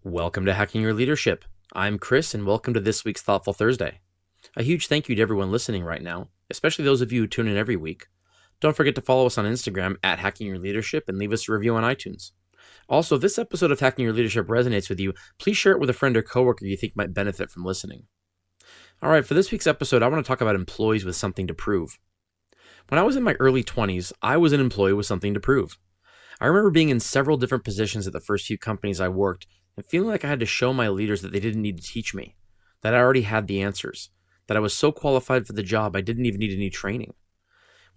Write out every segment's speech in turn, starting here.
Welcome to Hacking Your Leadership. I'm Chris, and welcome to this week's Thoughtful Thursday. A huge thank you to everyone listening right now, especially those of you who tune in every week. Don't forget to follow us on Instagram at Hacking Your Leadership and leave us a review on iTunes. Also, if this episode of Hacking Your Leadership resonates with you, please share it with a friend or coworker you think might benefit from listening. All right, for this week's episode, I want to talk about employees with something to prove. When I was in my early 20s, I was an employee with something to prove. I remember being in several different positions at the first few companies I worked and feeling like I had to show my leaders that they didn't need to teach me, that I already had the answers, that I was so qualified for the job I didn't even need any training.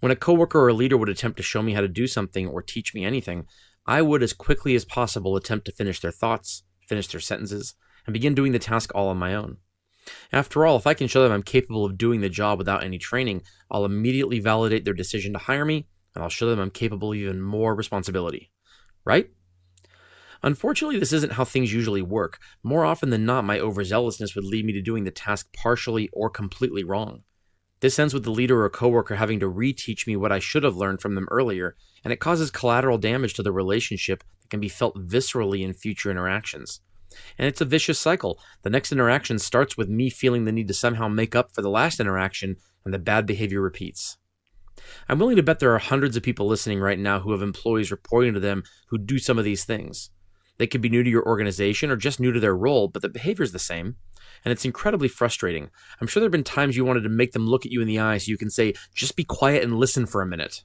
When a coworker or a leader would attempt to show me how to do something or teach me anything, I would as quickly as possible attempt to finish their thoughts, finish their sentences, and begin doing the task all on my own. After all, if I can show them I'm capable of doing the job without any training, I'll immediately validate their decision to hire me, and I'll show them I'm capable of even more responsibility. Right? Unfortunately, this isn't how things usually work. More often than not, my overzealousness would lead me to doing the task partially or completely wrong. This ends with the leader or coworker having to reteach me what I should have learned from them earlier, and it causes collateral damage to the relationship that can be felt viscerally in future interactions. And it's a vicious cycle. The next interaction starts with me feeling the need to somehow make up for the last interaction, and the bad behavior repeats. I'm willing to bet there are hundreds of people listening right now who have employees reporting to them who do some of these things. They could be new to your organization or just new to their role, but the behavior is the same, and it's incredibly frustrating. I'm sure there have been times you wanted to make them look at you in the eye so you can say, just be quiet and listen for a minute.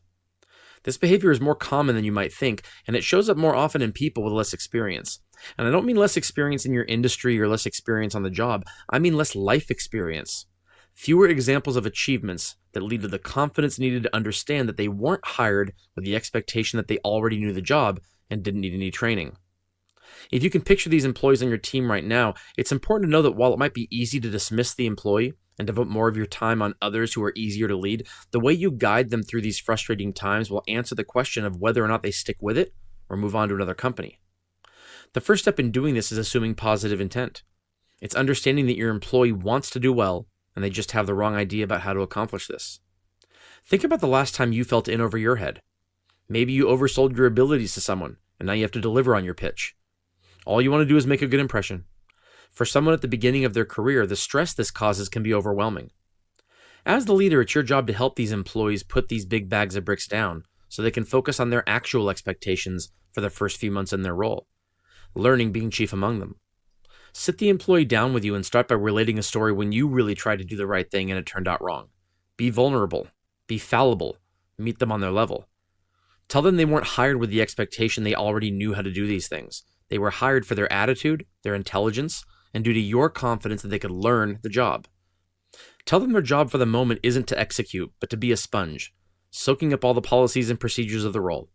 This behavior is more common than you might think, and it shows up more often in people with less experience. And I don't mean less experience in your industry or less experience on the job. I mean less life experience. Fewer examples of achievements that lead to the confidence needed to understand that they weren't hired with the expectation that they already knew the job and didn't need any training. If you can picture these employees on your team right now, it's important to know that while it might be easy to dismiss the employee and devote more of your time on others who are easier to lead, the way you guide them through these frustrating times will answer the question of whether or not they stick with it or move on to another company. The first step in doing this is assuming positive intent. It's understanding that your employee wants to do well and they just have the wrong idea about how to accomplish this. Think about the last time you felt in over your head. Maybe you oversold your abilities to someone and now you have to deliver on your pitch. All you want to do is make a good impression. For someone at the beginning of their career, the stress this causes can be overwhelming. As the leader, it's your job to help these employees put these big bags of bricks down so they can focus on their actual expectations for the first few months in their role, learning being chief among them. Sit the employee down with you and start by relating a story when you really tried to do the right thing and it turned out wrong. Be vulnerable. Be fallible. Meet them on their level. Tell them they weren't hired with the expectation they already knew how to do these things. They were hired for their attitude, their intelligence, and due to your confidence that they could learn the job. Tell them their job for the moment isn't to execute, but to be a sponge, soaking up all the policies and procedures of the role.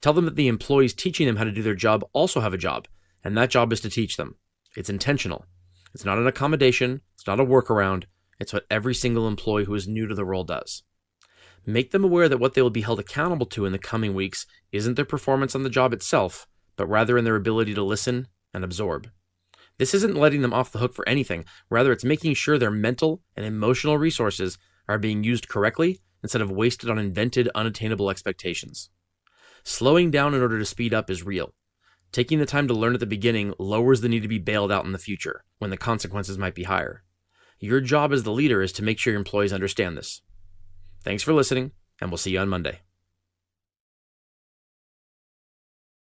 Tell them that the employees teaching them how to do their job also have a job, and that job is to teach them. It's intentional. It's not an accommodation. It's not a workaround. It's what every single employee who is new to the role does. Make them aware that what they will be held accountable to in the coming weeks isn't their performance on the job itself, but rather in their ability to listen and absorb. This isn't letting them off the hook for anything. Rather, it's making sure their mental and emotional resources are being used correctly instead of wasted on invented, unattainable expectations. Slowing down in order to speed up is real. Taking the time to learn at the beginning lowers the need to be bailed out in the future, when the consequences might be higher. Your job as the leader is to make sure your employees understand this. Thanks for listening, and we'll see you on Monday.